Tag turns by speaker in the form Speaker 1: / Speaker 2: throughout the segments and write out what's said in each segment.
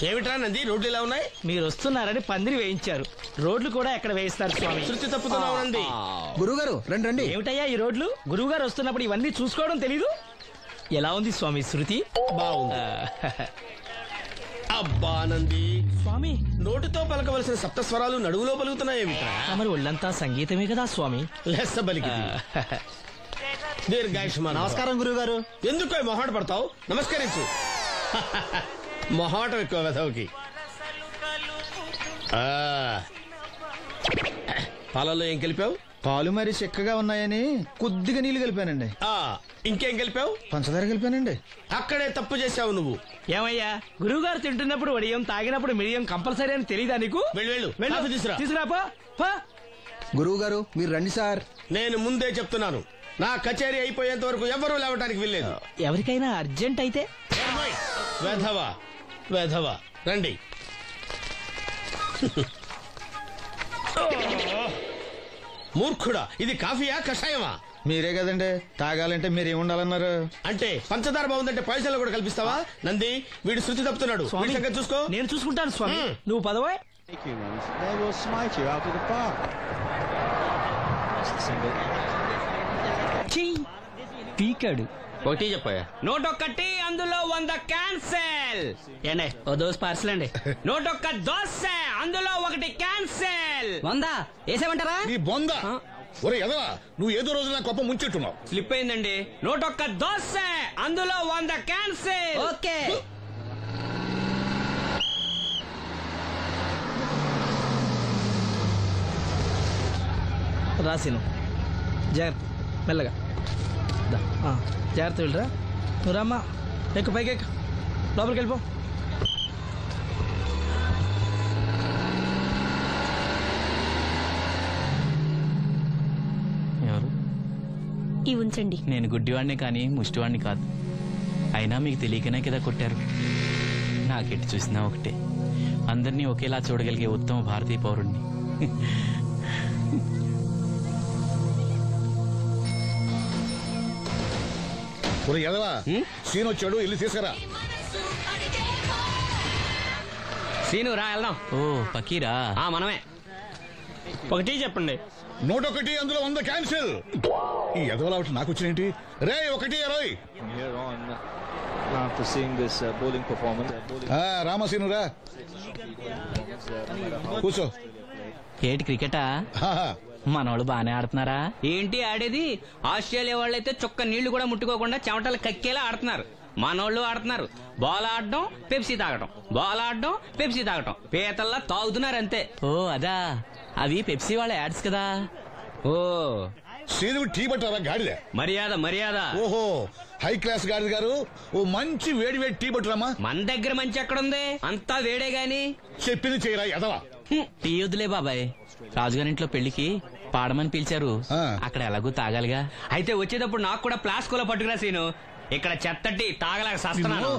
Speaker 1: ఏమిట్రా నంది, రోడ్లు ఇలా ఉన్నాయి?
Speaker 2: మీరు వస్తున్నారని పందిరి వేయించారు. రోడ్లు కూడా ఎక్కడ వేయిస్తారు స్వామి?
Speaker 1: శృతి తప్పుతున్నావు నంది.
Speaker 3: గురుగారు రండి రండి.
Speaker 2: ఏమిటయ్యా ఈ రోడ్లు? గురువు గారు వస్తున్నప్పుడు ఇవన్నీ చూసుకోవడం తెలీదు? ఎలా ఉంది స్వామి శృతి?
Speaker 1: బాగుంది. అబ్బా నంది,
Speaker 2: స్వామి
Speaker 1: నోటితో పలకవలసిన సప్తస్వరాలు నడువులో పలుకుతున్నాయేమిట్రా?
Speaker 2: మరి ఒళ్ళంతా సంగీతమే కదా స్వామి.
Speaker 1: లెస్స బలికి దీర్ఘాయుష్మాన్.
Speaker 3: నమస్కారం గురుగారు.
Speaker 1: ఎందుకు మొహాట పడతావు? నమస్కరించు. మొహాటం ఎక్కువ వెధవుకి. పాలల్లో ఏం కలిపావు?
Speaker 3: పాలు మరి చిక్కగా ఉన్నాయని కొద్దిగా నీళ్లు కలిపానండి.
Speaker 1: ఇంకేం కలిపావు?
Speaker 3: పంచదార కలిపానండి.
Speaker 1: అక్కడే తప్పు చేశావు నువ్వు.
Speaker 2: ఏమయ్యా, గురువు గారు తింటున్నప్పుడు వడియం, తాగినప్పుడు మిడియం కంపల్సరీ అని తెలీదా నీకు?
Speaker 1: వెళ్ళు
Speaker 2: తీసుకురా.
Speaker 3: గురువు గారు మీరు రండి సార్.
Speaker 1: నేను ముందే చెప్తున్నాను, నా కచేరీ అయిపోయేంత వరకు ఎవరూ లేవటానికి వెళ్ళలేదు.
Speaker 2: ఎవరికైనా అర్జెంట్ అయితే
Speaker 1: వెధవా వెధవా రండి. మూర్ఖుడా, ఇది కాఫీయా కషాయమా?
Speaker 3: మీరే కదండి తాగాలంటే మీరేముండాలన్నారు?
Speaker 1: అంటే పంచదార బాగుందంటే పైసలు కూడా కల్పిస్తావా? నంది, వీడు శృతి తప్పుతున్నాడు. చూసుకో.
Speaker 2: నేను చూసుకుంటాను స్వామి, నువ్వు పదవా. పీకాడు.
Speaker 4: ఒకటి చెప్పాయా?
Speaker 2: 101 అందులో 100 క్యాన్సెల్. ఏండే ఓ దోస్ పార్సల్ అండి. 101 దోశ అందులో 1 క్యాన్సెల్. 100 వేసేమంటారా?
Speaker 5: నీ బొంద. ఒరే ఎదవా, నువ్వు ఏదో రోజు నా గొప్ప ముంచెట్టున్నావు.
Speaker 2: స్లిప్ అయిందండి. 101 దోశ అందులో 100 క్యాన్సెల్. ఓకే. రాసిను జాగ్రత్త, మెల్లగా జాగ్రత్త వెళ్ళరా. నువ్వు రామ్మా, ఎక్కు పైకి ఎక్కు, లోపలికి వెళ్ళిపో.
Speaker 4: ఎవరు?
Speaker 6: ఇవి ఉంచండి.
Speaker 4: నేను గుడ్డివాడిని కానీ ముష్టివాడిని కాదు. అయినా మీకు తెలియకనే కదా కొట్టారు. నాకెట్టి చూసినా ఒకటే, అందరినీ ఒకేలా చూడగలిగే ఉత్తమ భారతీయ పౌరుణ్ణి.
Speaker 5: ఒరే ఎదవా, సీన్ వచ్చాడు, ఇల్లు తీసుకురా.
Speaker 2: సీను రా, వెళ్దాం.
Speaker 4: ఓ పకీరా,
Speaker 2: మనమే. ఒకటి చెప్పండి.
Speaker 5: 101 అందులో 100 క్యాన్సిల్. ఈ ఎదవలా నాకు వచ్చినేంటి? రే 1-20.
Speaker 7: After seeing this bowling performance,
Speaker 5: రామసీను రా, కూర్చో.
Speaker 4: ఏటి క్రికెటా? మనోళ్ళు బానే ఆడుతున్నారా?
Speaker 2: ఏంటి ఆడేది? ఆస్ట్రేలియా వాళ్ళైతే చుక్క నీళ్లు కూడా ముట్టుకోకుండా చెమటలు కక్కేలా ఆడుతున్నారు. మనోళ్ళు ఆడుతున్నారు బాల్ ఆడడం, పెప్సీ తాగటం, బాల్ ఆడడం, పెప్సీ తాగటం, పీతల్లా తాగుతున్నారు అంతే.
Speaker 4: ఓ అదా, అవి పెప్సీ వాళ్ళ యాడ్స్ కదా.
Speaker 2: ఓ
Speaker 5: సీను టీ పట్టారా గాడిద?
Speaker 2: మర్యాద మర్యాద.
Speaker 5: ఓహో, హై క్లాస్ గాడిద గారు, ఓ మంచి వేడి వేడి టీ పట్టురామా.
Speaker 2: మన దగ్గర మంచి ఎక్కడుంది, అంతా వేడే గాని.
Speaker 5: చెప్పింది చేయరా ఎదవా.
Speaker 4: టీ వద్దులే బాబాయ్, రాజుగారింట్లో పెళ్లికి పాడమని పిలిచారు, అక్కడ ఎలాగూ తాగాలిగా.
Speaker 2: అయితే వచ్చేటప్పుడు నాకు కూడా ప్లాస్కోలో పట్టుకురా సీను. ఇక్కడ చెత్తటి తాగలేక సస్తున్నాను.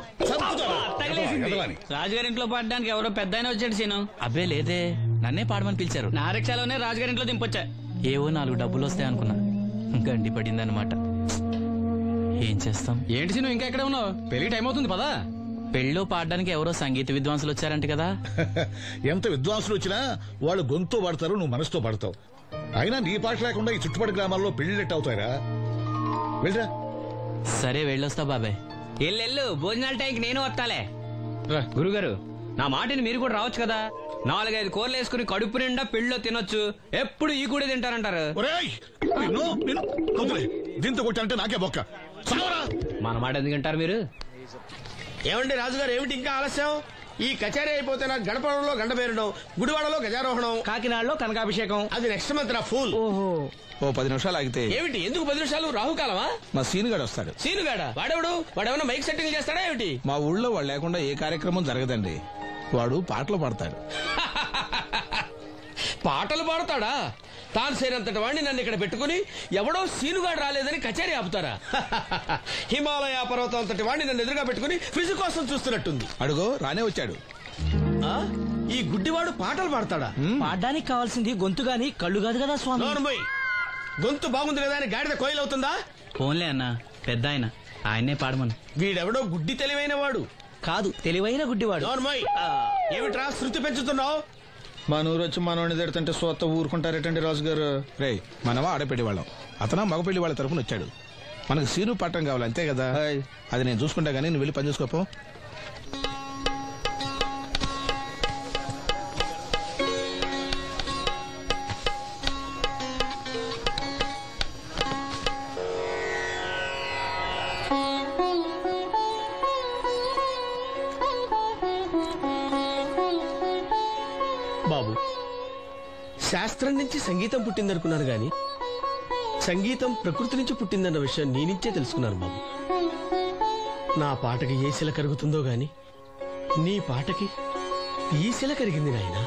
Speaker 2: రాజుగారింట్లో పడడానికి ఎవరో పెద్ద వచ్చాడు సీను.
Speaker 4: అబ్బే లేదే, నన్నే పాడమని పిలిచారు.
Speaker 2: నా రిక్షాలోనే రాజుగారింట్లో దింపొచ్చా.
Speaker 4: ఏవో 4 డబ్బులు వస్తాయి అనుకున్నా, గండి పడిందనమాట. ఏం చేస్తాం?
Speaker 2: ఏంటి సీను ఇంకా ఎక్కడ ఉన్నావు? పెళ్లి టైం అవుతుంది పదా.
Speaker 4: పెళ్ళో పాడడానికి ఎవరో సంగీత విద్వాంసులు వచ్చారంట కదా.
Speaker 5: ఎంత విద్వాంసులు వచ్చినా వాళ్ళు గొంతు పడతారు, నువ్వు మనసుతో పడతావు. అయినా నీ పాట లేకుండా ఈ చుట్టుపక్కల గ్రామాల్లో పెళ్లిట్ అవుతాయిరా. వెళ్ళరా.
Speaker 4: సరే వెళ్ళొస్తా బాబాయ్.
Speaker 2: ఎల్లెళ్ళు, భోజనాల టైంకి నేను వస్తాలే. గురుగారు, నా మాటిని మీరు కూడా రావచ్చు కదా. 4-5 కూరలు వేసుకుని కడుపు నిండా పెళ్ళిలో తినొచ్చు. ఎప్పుడు ఈ కూడా తింటారంటారు.
Speaker 5: దీంతో కొట్టాలంటే నాకే బొక్క.
Speaker 2: మన మాట ఎందుకంటారు మీరు?
Speaker 1: ఏమండి రాజుగారు, ఏమిటి ఇంకా ఆలస్యం? ఈ కచేరీ అయిపోతే నాకు గణపవరంలో గండ పేరడం, గుడివాడలో గజారోహణం,
Speaker 2: కాకినాడలో కనకాభిషేకం.
Speaker 1: అది నెక్స్ట్ మంత్ నా ఫుల్.
Speaker 3: ఓ 10 నిమిషాలు ఆగితే.
Speaker 1: ఏమిటి, ఎందుకు 10 నిమిషాలు? రాహుకాలమా?
Speaker 3: మా సీనుగాడు వస్తాడు.
Speaker 1: సీనుగాడా? వాడెవడు? వాడేమన్నా మైక్ సెట్టింగ్ చేస్తాడా ఏమిటి?
Speaker 3: మా ఊళ్ళో వాడు లేకుండా ఏ కార్యక్రమం జరగదండి. వాడు పాటలు పాడతాడు.
Speaker 1: పాటలు పాడతాడా? తాను సేనంతటి వాడిని నన్ను ఇక్కడ పెట్టుకుని ఎవడో సీనుగాడు రాలేదని కచేరీ ఆపుతారా? హిమాలయ పర్వతం అంతటి వాడిని నన్ను ఎదురుగా పెట్టుకుని ఫ్రిజ్ కోసం చూస్తున్నట్టుంది.
Speaker 3: అడుగో రానే వచ్చాడు.
Speaker 1: ఈ గుడ్డివాడు పాటలు పాడతాడా?
Speaker 2: పాడడానికి కావాల్సింది గొంతు గాని కళ్ళు కాదు కదా స్వామి.
Speaker 1: గొంతు బాగుంది కదా అని గాడిద కోయిలవుతుందా?
Speaker 4: ఫోన్లే అన్న, పెద్ద ఆయన్నే పాడమను.
Speaker 1: వీడెవడో గుడ్డి తెలివైన వాడు.
Speaker 3: కాదు తెలివైన గుడ్డివాడు.
Speaker 1: నోర్మోయ్, ఏమిట్రా శృతి పెంచుతున్నావు?
Speaker 3: మన ఊరు వచ్చి మనోడిని తిడుతుంటే సొత్త ఊరుకుంటారేటండి రాజు గారు.
Speaker 8: రే మనవా ఆడపెళ్లి వాళ్ళం, అతను మగపెళ్లి వాళ్ళ తరఫున వచ్చాడు. మనకు సీను పట్టం కావాలి అంతే కదా. అది నేను చూసుకుంటా గానీ నువ్వు వెళ్ళి పని చూసుకోపో.
Speaker 1: బాబు, శాస్త్రం నుంచి సంగీతం పుట్టిందనుకున్నాను గాని సంగీతం ప్రకృతి నుంచి పుట్టిందన్న విషయం నీ నుంచే తెలుసుకున్నాను బాబు. నా పాటకి ఏ శిల కరుగుతుందో గాని నీ పాటకి ఈ శిల కరిగింది నాయనా.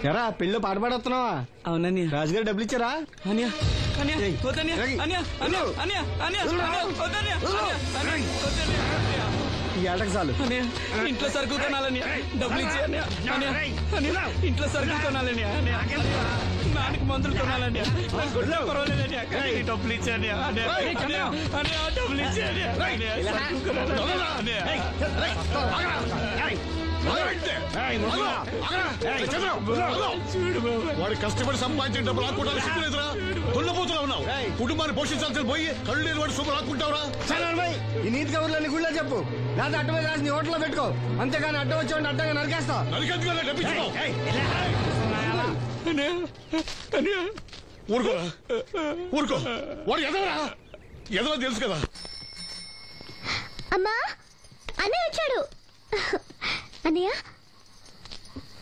Speaker 9: ఎరా పెళ్ళి పాట పాడుతున్నావా?
Speaker 2: అవునని
Speaker 9: రాజుగారు డబ్బులు ఇచ్చారా? ఈ ఏటకు చాలు.
Speaker 2: ఇంట్లో సరుకులు కొనాలని డబ్బులు ఇచ్చే ఇంట్లో సరుకులు కొనాలని నాన్నకి మందులు కొనాలని పర్వాలేదని డబ్బులు ఇచ్చాను డబ్బులు ఇచ్చాను.
Speaker 5: వాడి కష్టపడి సంపాదించిన డబ్బులు ఆకుంటారు సిగ్గులేదురా? దున్నపోతున్నా ఉన్నావు. కుటుంబాన్ని పోషించాల్సిన పోయి కళ్ళు లేని వాడి సొమ్ము ఆకుంటావురా?
Speaker 9: ఈ నీతి కబుర్లన్నీ గుళ్ళో చెప్పు, లేదా అడ్డ మీద రాసి నీ హోటల్లో పెట్టుకో. అంతేగాని అడ్డం వచ్చి అడ్డంగా నరికేస్తా.
Speaker 5: నరికెందుకు డబ్బిచ్చుకో. ఊరుకోరా, ఊరుకో. వాడు ఎదవరా? ఎదవ తెలుసు కదా.
Speaker 10: అమ్మా, అన్నయ్య వచ్చాడు. అన్నయ్య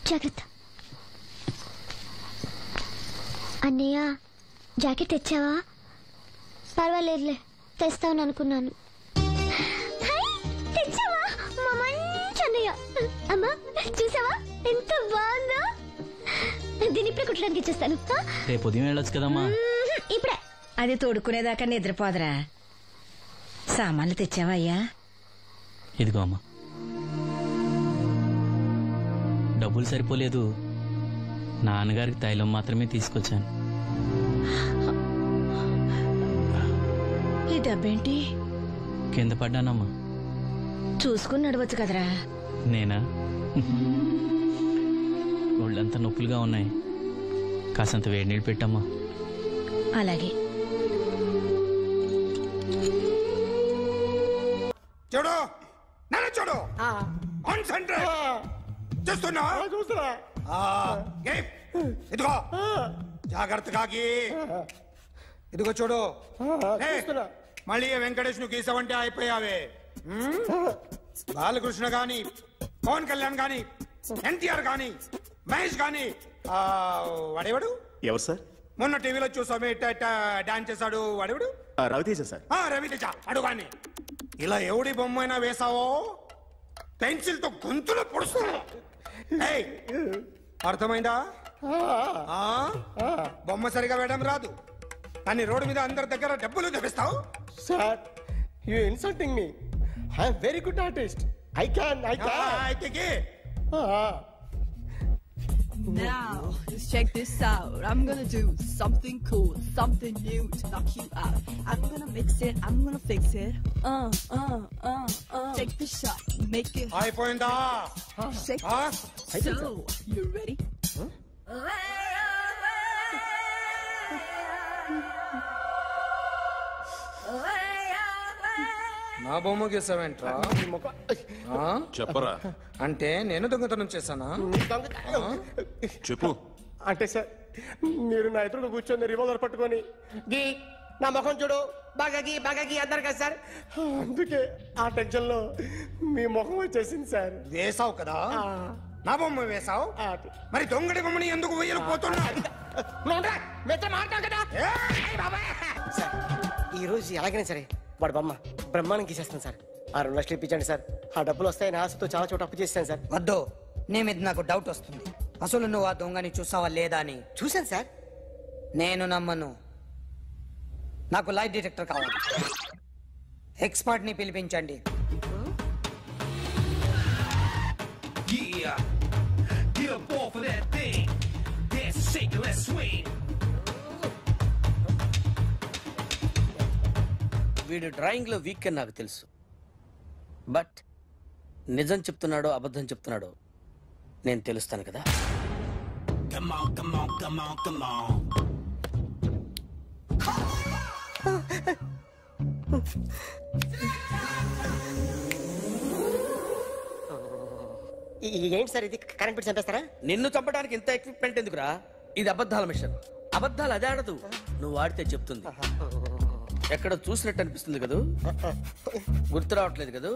Speaker 10: జాగ్రత్త. అన్నయ్య జాకెట్ తెచ్చావా? పర్వాలేదులే, తెస్తావని అనుకున్నాను. తెచ్చావా? మా మంచి అన్నయ్య. అమ్మా చూసావా ఎంత బాగుందో? దీన్ని ఇప్పుడే కుట్టడానికి ఇచ్చేస్తాను.
Speaker 4: రేపు ఉదయం వెళ్ళొచ్చు కదమ్మా.
Speaker 10: ఇప్పుడే.
Speaker 11: అది తోడుకునేదాకా నిద్రపోదరా. సామాన్లు తెచ్చావా అయ్యా?
Speaker 4: ఇదిగో అమ్మా. డబ్బులు సరిపోలేదు, నాన్నగారికి తైలం మాత్రమే తీసుకొచ్చాను.
Speaker 11: ఈ డబ్బేంటి?
Speaker 4: కింద పడ్డానమ్మా.
Speaker 11: చూసుకుని నడవచ్చు కదరా.
Speaker 4: నేనా? ఒళ్ళంతా నొప్పులుగా ఉన్నాయి, కాసంత వేడి నీళ్ళు పెట్టమ్మా.
Speaker 11: అలాగే.
Speaker 12: చూడు నన్ను చూడు. కాన్సంట్రేట్ చూస్తున్నా. ఇదిగో జాగ్రత్తగా ఇదిగో చూడు. మళ్ళీ వెంకటేష్ ను గీసావంటే అయిపోయావే. బాలకృష్ణ గాని, పవన్ కళ్యాణ్ గాని, ఎన్టీఆర్ గాని, మహేష్ గాని, వాడేవాడు
Speaker 13: ఎవరు సార్?
Speaker 12: మొన్న టీవీలో చూసామే డాన్స్ చేశాడు వాడేవాడు?
Speaker 13: రవితేజ సార్.
Speaker 12: రవితేజ అడుగాని. ఇలా ఎవడి బొమ్మ అయినా వేసావో పెన్సిల్ తో గొంతులో పొడుస్తున్నా. అర్థమైందా? బొమ్మ సరిగా వేయడం రాదు కానీ రోడ్డు మీద అందరి దగ్గర డబ్బులు తెప్పిస్తావు.
Speaker 9: Sir, you insulting me. I am very good artist. I can.
Speaker 14: Now, just check this out. I'm gonna do something cool, something new to knock you out. I'm gonna mix it, I'm gonna fix it. Take the shot, make it.
Speaker 12: అయిపోయిందా?
Speaker 14: Shake. So, you ready?
Speaker 12: నా బొమ్మ గీసావేంట్రా?
Speaker 13: చెప్పరా.
Speaker 12: అంటే నేను దొంగతనం చేశానా?
Speaker 13: చెప్పు.
Speaker 9: అంటే సార్, మీరు నా ఎదురు కూర్చొని రివాల్వర్ పట్టుకొని గీ నా ముఖం చూడు బాగా గీ అన్నారు కదా సార్. అందుకే ఆ టెన్షన్ లో మీ ముఖం వచ్చేసింది సార్.
Speaker 12: వేసావు కదా, నా బొమ్మ వేసావు. మరి దొంగడి బొమ్మని ఎందుకు వేయకపోతున్నా?
Speaker 9: ఈ రోజు ఎలాగైనా సరే వాడు బొమ్మ బ్రహ్మాండం గీసేస్తాను సార్. 6 లక్షలు ఇప్పించండి సార్. ఆ డబ్బులు వస్తాయని ఆశతో చాలా చోట అప్పు చేస్తాను సార్.
Speaker 15: వద్దు, నీ మీద నాకు డౌట్ వస్తుంది. అసలు నువ్వు ఆ దొంగని చూసావా లేదా అని.
Speaker 9: చూశాను సార్.
Speaker 15: నేను నమ్మను. నాకు లైట్ డిటెక్టర్ కావాలి. ఎక్స్పర్ట్ ని పిలిపించండి.
Speaker 16: వీడు డ్రాయింగ్ లో వీక్ అని నాకు తెలుసు, బట్ నిజం చెప్తున్నాడో అబద్ధం చెప్తున్నాడో నేను తెలుస్తాను కదా.
Speaker 9: ఏంటి సార్ ఇది? కరెంట్ బిల్ చంపేస్తారా?
Speaker 16: నిన్ను చంపడానికి ఇంత ఎక్విప్మెంట్ ఎందుకురా? ఇది అబద్ధాల మిషన్. అబద్ధాలు అదే ఆడదు, నువ్వు ఆడితే చెప్తుంది. ఎక్కడ చూసినట్టు అనిపిస్తుంది కదూ? గుర్తు రావట్లేదు కదూ?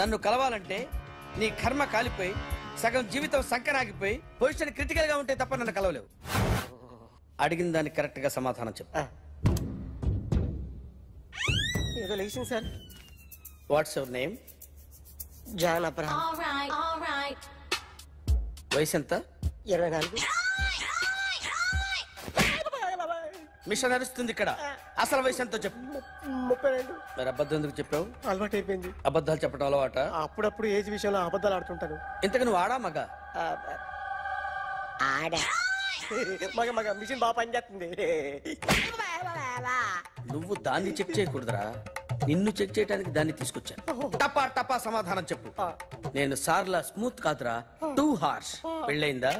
Speaker 16: నన్ను కలవాలంటే నీ కర్మ కాలిపోయి సగం జీవితం సంకరాగిపోయి పొజిషన్ క్రిటికల్ గా ఉంటే తప్ప నన్ను కలవలేవు. అడిగిన దానికి కరెక్ట్ గా సమాధానం చెప్పు.
Speaker 9: ఏదో లేచింది sir.
Speaker 16: What's your name?
Speaker 9: John Abraham.
Speaker 16: వయసు ఎంత?
Speaker 9: 24.
Speaker 16: మిషన్ నడుస్తుంది ఇక్కడ. అసలు వయసు ఎంతో చెప్పు.
Speaker 9: 32.
Speaker 16: మరి అబద్ధం ఎందుకు చెప్పావు?
Speaker 9: అలవాటు అయిపోయింది.
Speaker 16: అబద్ధాలు చెప్పడం అలవాట?
Speaker 9: అప్పుడప్పుడు ఏజ్ విషయంలో అబద్ధాలు ఆడుతుంటాను.
Speaker 16: ఇంతకు నువ్వు ఆడా మగ?
Speaker 9: ఆడా. మగ మగ మిషన్ బాగా పనిచేస్తుంది.
Speaker 16: నువ్వు దాన్ని చెక్ చేయకూడదురా, నిన్ను చెక్ చేయడానికి దాన్ని తీసుకొచ్చాను. టపా టపా సమాధానం చెప్పు. నేను సార్లా స్మూత్ కాదురా, టూ హార్ష్. పెళ్ళయిందా?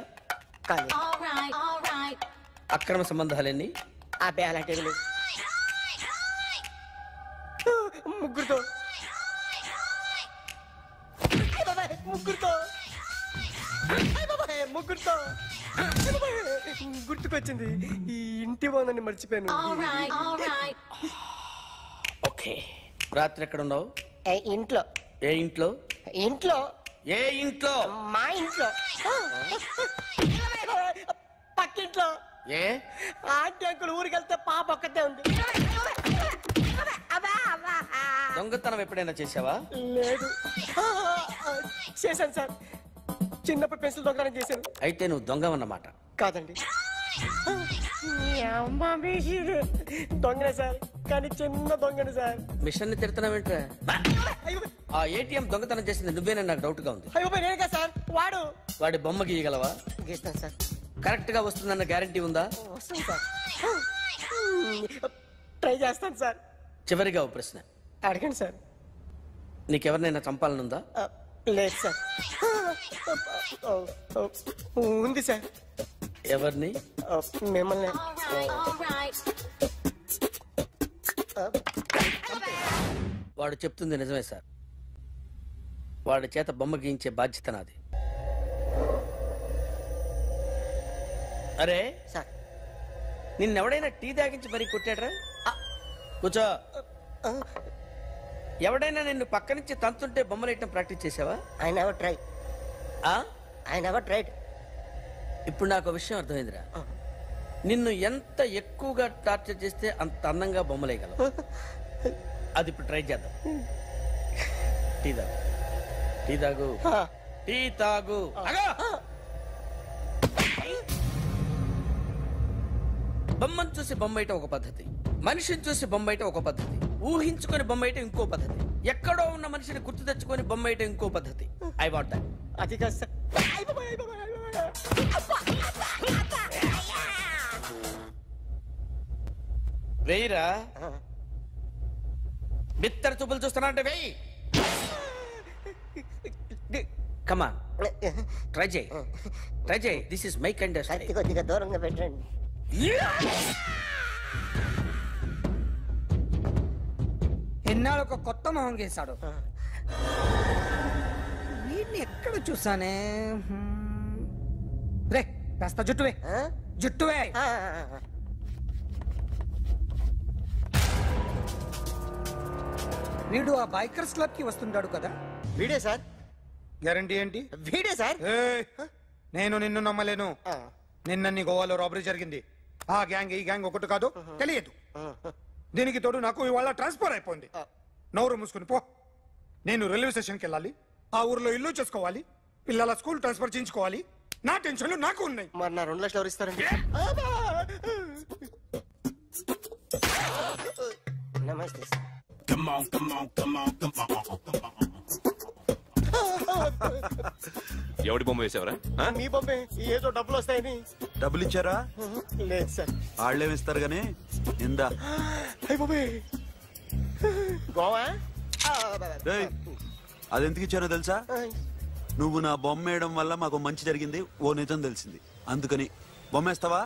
Speaker 16: అక్రమ సంబంధాలన్నీ?
Speaker 9: అబ్బే అలాంటి ముగ్గురుతో. ముగ్గురుతో గుర్తుకొచ్చింది. ఈ ఇంటి బాగుందని మర్చిపోయాను.
Speaker 16: ఓకే, రాత్రి ఎక్కడ ఉన్నావు?
Speaker 9: ఇంట్లో.
Speaker 16: ఏ ఇంట్లో?
Speaker 9: ఇంట్లో.
Speaker 16: ఏ ఇంట్లో?
Speaker 9: మా ఇంట్లో. పక్కింట్లో.
Speaker 16: ఏ
Speaker 9: ఆంటీ అంకుల్ ఊరికి వెళ్తే పాప ఒక్కతే ఉంది.
Speaker 16: దొంగతనం ఎప్పుడైనా చేసావా?
Speaker 9: లేదు. చేశాను సార్, చిన్నప్పుడు పెన్సిల్ దొంగతనం చేశాను.
Speaker 16: అయితే నువ్వు దొంగవన్నమాట.
Speaker 9: కాదండి, దొంగనే సార్, కానీ చిన్న దొంగని సార్.
Speaker 16: మిషన్ ని తిడుతున్నావేంట్రా? ఆ ఏటీఎం దొంగతనం చేసింది నువ్వేనని నాకు డౌట్ గా ఉంది.
Speaker 9: అయ్యో నేనుగా సార్.
Speaker 16: వాడి బొమ్మ గీయగలవా?
Speaker 9: గీస్తాను సార్.
Speaker 16: కరెక్ట్ గా వస్తుందన్న గ్యారంటీ ఉందా?
Speaker 9: వస్తుంది సార్, ట్రై చేస్తాను సార్.
Speaker 16: చివరిగా ఓ ప్రశ్న
Speaker 9: అడగండి సార్.
Speaker 16: నీకెవరినైనా చంపాలనుందా?
Speaker 9: లేదు సార్. ఉంది సార్.
Speaker 16: ఎవరిని?
Speaker 9: మిమ్మల్ని.
Speaker 16: వాడు చెప్తుంది నిజమే సార్. వాడి చేత బొమ్మ గీయించే బాధ్యత నాది. అరే
Speaker 9: సార్,
Speaker 16: నిన్నెవడైనా టీ తాగించి మరీ కొట్టాడ్రా? కూర్చో. ఎవడైనా నిన్ను పక్క నుంచి తంతుంటే బొమ్మలేయటం ప్రాక్టీస్ చేసావా?
Speaker 9: I never try. I never tried.
Speaker 16: ఇప్పుడు నాకు విషయం అర్థమైందిరా. నిన్ను ఎంత ఎక్కువగా టార్చర్ చేస్తే అంత అందంగా బొమ్మలేయగలవు. అది ఇప్పుడు ట్రై చేద్దాం. టీ తాగు, టీ తాగు, టీ తాగు. బొమ్మను చూసి బొమ్మయటం ఒక పద్ధతి, మనిషిని చూసి బొమ్మయటం ఒక పద్ధతి, ఊహించుకొని బొమ్మయటం ఇంకో పద్ధతి, ఎక్కడో ఉన్న మనిషిని గుర్తు తెచ్చుకొని బొమ్మయటం ఇంకో పద్ధతి. I want that.
Speaker 9: అది కాదు సార్.
Speaker 16: వేయిరా. బిత్తర చూపులు చూస్తున్నా అంటే వేయి. కమా, ట్రై చేయి, ట్రై చేయి. This is my kind of style.
Speaker 9: కొద్దిగా దూరంగా పెట్టండి.
Speaker 15: ఎన్నాళ్ళు ఒక కొత్త మొహం గీశాడు. వీడిని ఎక్కడ చూసానే? రే కాస్త జుట్టువే, జుట్టువే. వీడు ఆ బైకర్స్ క్లబ్ కి వస్తుంటాడు కదా?
Speaker 9: వీడే సార్.
Speaker 12: గ్యారంటీ ఏంటి?
Speaker 9: వీడే సార్.
Speaker 12: నేను నిన్ను నమ్మలేను. నిన్న గోవాలో రాబరీ జరిగింది. ఆ గ్యాంగ్ ఈ గ్యాంగ్ ఒకటి కాదు, తెలియదు. దీనికి తోడు నాకు ఇవాళ ట్రాన్స్ఫర్ అయిపోయింది. నోరు మూసుకుని పో. నేను రైల్వే స్టేషన్కి వెళ్ళాలి, ఆ ఊర్లో ఇల్లు చేసుకోవాలి, పిల్లల స్కూల్ ట్రాన్స్ఫర్ చేయించుకోవాలి. నా టెన్షన్లు నాకు ఉన్నాయి.
Speaker 9: మరి నా 2 లక్షలు ఎవరు ఇస్తారండి? నమస్తే సార్.
Speaker 13: ఎవడి బొమ్మ వేసావరా?
Speaker 9: మీ బొమ్మే, ఏదో డబ్బులు వస్తాయని.
Speaker 17: డబ్బులు ఇచ్చారా?
Speaker 9: లేదు సార్.
Speaker 17: వాళ్ళేమిస్తారు గానీ ఇందా.
Speaker 9: గోవా
Speaker 17: అదెందుకు ఇచ్చారో తెలుసా? నువ్వు నా బొమ్మ వేయడం వల్ల మాకు మంచి జరిగింది, ఓ నిజం తెలిసింది, అందుకని. బొమ్మేస్తావా?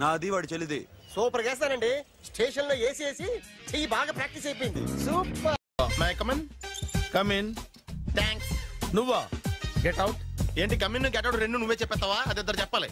Speaker 17: నాది వాడి చెల్లిది.
Speaker 9: సూపర్ చేస్తానండి. స్టేషన్ లో ఏసీ వేసి చెయ్యి బాగా ప్రాక్టీస్ అయిపోయింది. సూపర్.
Speaker 18: కమిన్. థ్యాంక్స్. నువ్వా? Get out. ఏంటి కమిన్ గెట్ అవుట్ రెండు నువ్వే చెప్పేస్తావా? అది ఇద్దరు చెప్పాలి.